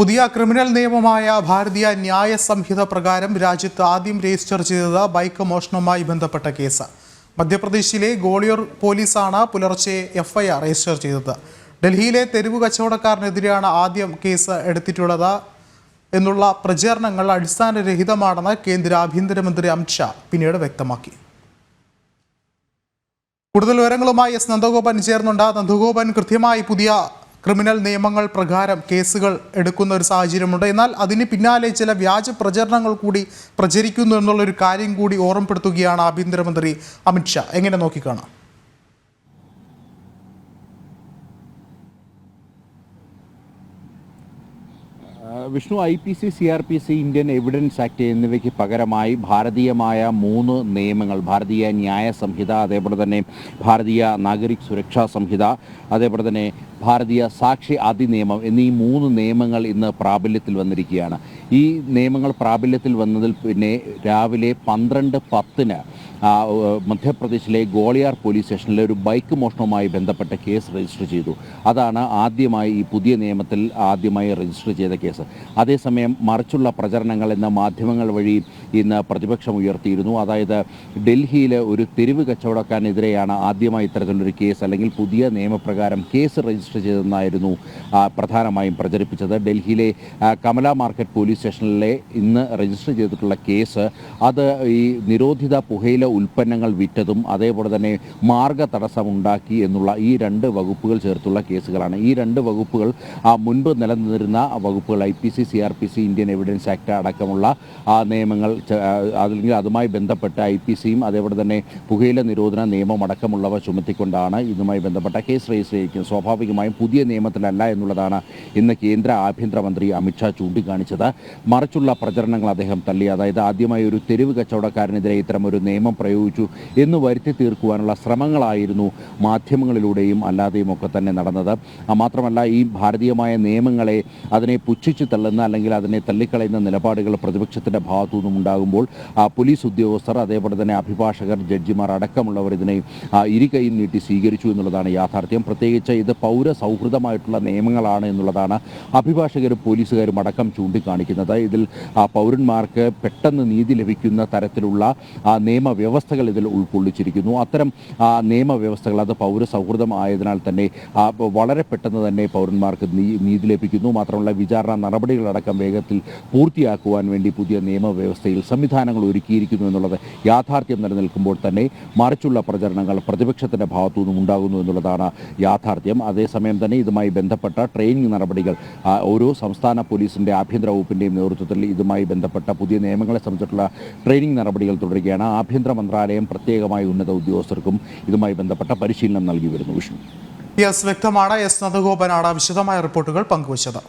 പുതിയ ക്രിമിനൽ നിയമമായ ഭാരതീയ ന്യായ സംഹിത പ്രകാരം രാജ്യത്ത് ആദ്യം രജിസ്റ്റർ ചെയ്തത് ബൈക്ക് മോഷണവുമായി ബന്ധപ്പെട്ട കേസ്. മധ്യപ്രദേശിലെ ഗോളിയോർ പോലീസാണ് പുലർച്ചെ എഫ്ഐആർ രജിസ്റ്റർ ചെയ്തത്. ഡൽഹിയിലെ തെരുവ് കച്ചവടക്കാരനെതിരെയാണ് ആദ്യം കേസ് എടുത്തിട്ടുള്ളത് എന്നുള്ള പ്രചാരണങ്ങൾ അടിസ്ഥാനരഹിതമാണെന്ന് കേന്ദ്ര ആഭ്യന്തരമന്ത്രി അമിത് ഷാ പിന്നീട് വ്യക്തമാക്കി. കൂടുതൽ വിവരങ്ങളുമായി എസ് നന്ദഗോപൻ ചേർന്നുണ്ട്. നന്ദഗോപൻ, കൃത്യമായി പുതിയ ക്രിമിനൽ നിയമങ്ങൾ പ്രകാരം കേസുകൾ എടുക്കുന്ന ഒരു സാഹചര്യമുണ്ട്. എന്നാൽ അതിന് പിന്നാലെ ചില വ്യാജ പ്രചരണങ്ങൾ കൂടി പ്രചരിക്കുന്നു എന്നുള്ളൊരു കാര്യം കൂടി ഓർമ്മപ്പെടുത്തുകയാണ് ആഭ്യന്തരമന്ത്രി അമിത് ഷാ. എങ്ങനെ നോക്കിക്കാണാം? Vishnu, IPC, CRPC, Indian evidence act എന്നിവയ്ക്ക് പകരമായി ഭാരതീയമായ 3 നിയമങ്ങൾ, ഭാരതീയ ന്യായ സംഹിത, അതേപോലെ തന്നെ ഭാരതീയ നാഗരിക് സുരക്ഷാ സംഹിത, അതേപോലെ തന്നെ ഭാരതീയ സാക്ഷി അധിനിയമം എന്നീ 3 നിയമങ്ങൾ ഇന്ന് പ്രാബല്യത്തിൽ വന്നിരിക്കുകയാണ്. ഈ നിയമങ്ങൾ പ്രാബല്യത്തിൽ വന്നതിൽ പിന്നെ രാവിലെ 12:10 മധ്യപ്രദേശിലെ ഗോളിയാർ പോലീസ് സ്റ്റേഷനിലെ ഒരു ബൈക്ക് മോഷണവുമായി ബന്ധപ്പെട്ട കേസ് രജിസ്റ്റർ ചെയ്തു. അതാണ് ആദ്യമായി ഈ പുതിയ നിയമത്തിൽ രജിസ്റ്റർ ചെയ്ത കേസ്. അതേസമയം മറിച്ചുള്ള പ്രചരണങ്ങൾ എന്ന മാധ്യമങ്ങൾ വഴി ഇന്ന് പ്രതിപക്ഷം ഉയർത്തിയിരുന്നു. അതായത് ഡൽഹിയിലെ ഒരു തെരുവ് കച്ചവടക്കാരനെതിരെയാണ് ആദ്യമായി ഇത്തരത്തിലൊരു കേസ് അല്ലെങ്കിൽ പുതിയ നിയമപ്രകാരം കേസ് രജിസ്റ്റർ ചെയ്തതെന്നായിരുന്നു പ്രധാനമായും പ്രചരിപ്പിച്ചത്. ഡൽഹിയിലെ കമല മാർക്കറ്റ് പോലീസ് സ്റ്റേഷനിലെ ഇന്ന് രജിസ്റ്റർ ചെയ്തിട്ടുള്ള കേസ് അത് ഈ നിരോധിത പുകയില ഉൽപ്പന്നങ്ങൾ വിറ്റതും അതേപോലെ തന്നെ മാർഗ തടസ്സമുണ്ടാക്കി എന്നുള്ള ഈ 2 വകുപ്പുകൾ ചേർത്തുള്ള കേസുകളാണ്. ഈ 2 വകുപ്പുകൾ മുൻപ് നിലനിന്നിരുന്ന വകുപ്പുകൾ IPC, CRPC, Indian evidence act അടക്കമുള്ള നിയമങ്ങൾ അല്ലെങ്കിൽ അതുമായി ബന്ധപ്പെട്ട IPCയും അതേപോലെ തന്നെ പുകയില നിരോധന നിയമം അടക്കമുള്ളവ ചുമത്തിക്കൊണ്ടാണ് ഇതുമായി ബന്ധപ്പെട്ട കേസ് രജിസ്റ്റർ ചെയ്തിരിക്കുന്നത്. സ്വാഭാവികമായും പുതിയ നിയമത്തിലല്ല എന്നുള്ളതാണ് ഇന്ന് കേന്ദ്ര ആഭ്യന്തരമന്ത്രി അമിത് ഷാ ചൂണ്ടിക്കാണിച്ചത്. മറിച്ചുള്ള പ്രചരണങ്ങൾ അദ്ദേഹം തള്ളി. അതായത് ആദ്യമായി ഒരു തെരുവ് കച്ചവടക്കാരനെതിരെ ഇത്തരമൊരു നിയമം പ്രയോഗിച്ചു എന്ന് വരുത്തി തീർക്കുവാനുള്ള ശ്രമങ്ങളായിരുന്നു മാധ്യമങ്ങളിലൂടെയും അല്ലാതെയും ഒക്കെ തന്നെ നടന്നത്. മാത്രമല്ല, ഈ ഭാരതീയമായ നിയമങ്ങളെ അതിനെ പുച്ഛിച്ചു തള്ളുന്ന അല്ലെങ്കിൽ അതിനെ തള്ളിക്കളയുന്ന നിലപാടുകൾ പ്രതിപക്ഷത്തിൻ്റെ ഭാഗത്തു നിന്നും ഉണ്ടാകുമ്പോൾ പോലീസ് ഉദ്യോഗസ്ഥർ അതേപോലെ തന്നെ അഭിഭാഷകർ, ജഡ്ജിമാർ അടക്കമുള്ളവർ ഇതിനെ ഇരുകൈയും നീട്ടി സ്വീകരിച്ചു എന്നുള്ളതാണ് യാഥാർത്ഥ്യം. പ്രത്യേകിച്ച് ഇത് പൗരസൗഹൃദമായിട്ടുള്ള നിയമങ്ങളാണ് എന്നുള്ളതാണ് അഭിഭാഷകരും പോലീസുകാരും അടക്കം ചൂണ്ടിക്കാണിക്കുന്നത്. ഇതിൽ പൗരന്മാർക്ക് പെട്ടെന്ന് നീതി ലഭിക്കുന്ന തരത്തിലുള്ള നിയമവ്യവസ്ഥകൾ ഇതിൽ ഉൾക്കൊള്ളിച്ചിരിക്കുന്നു. അത്തരം നിയമവ്യവസ്ഥകൾ അത് പൗരസൗഹൃദമായതിനാൽ തന്നെ വളരെ പെട്ടെന്ന് തന്നെ പൗരന്മാർക്ക് നീതി ലഭിക്കുന്നു. മാത്രമല്ല, വിചാരണ നടപടികളടക്കം വേഗത്തിൽ പൂർത്തിയാക്കുവാൻ വേണ്ടി പുതിയ നിയമവ്യവസ്ഥയിൽ സംവിധാനങ്ങൾ ഒരുക്കിയിരിക്കുന്നു എന്നുള്ളത് യാഥാർത്ഥ്യം നിലനിൽക്കുമ്പോൾ തന്നെ മറിച്ചുള്ള പ്രചരണങ്ങൾ പ്രതിപക്ഷത്തിൻ്റെ ഭാഗത്തു നിന്നും ഉണ്ടാകുന്നു എന്നുള്ളതാണ് യാഥാർത്ഥ്യം. അതേസമയം തന്നെ ഇതുമായി ബന്ധപ്പെട്ട ട്രെയിനിങ് നടപടികൾ ഓരോ സംസ്ഥാന പോലീസിൻ്റെ ആഭ്യന്തര വകുപ്പിൻ്റെയും നേതൃത്വത്തിൽ ഇതുമായി ബന്ധപ്പെട്ട പുതിയ നിയമങ്ങളെ സംബന്ധിച്ചിട്ടുള്ള ട്രെയിനിങ് നടപടികൾ തുടരുകയാണ്. ആഭ്യന്തര മന്ത്രാലയം പ്രത്യേകമായി ഉന്നത ഉദ്യോഗസ്ഥർക്കും ഇതുമായി ബന്ധപ്പെട്ട പരിശീലനം നൽകി വരുന്നു. വിഷ്ണു, വ്യക്തമാണ്. എസ് നന്ദഗോപനാണ് വിശദമായ റിപ്പോർട്ടുകൾ പങ്കുവച്ചത്.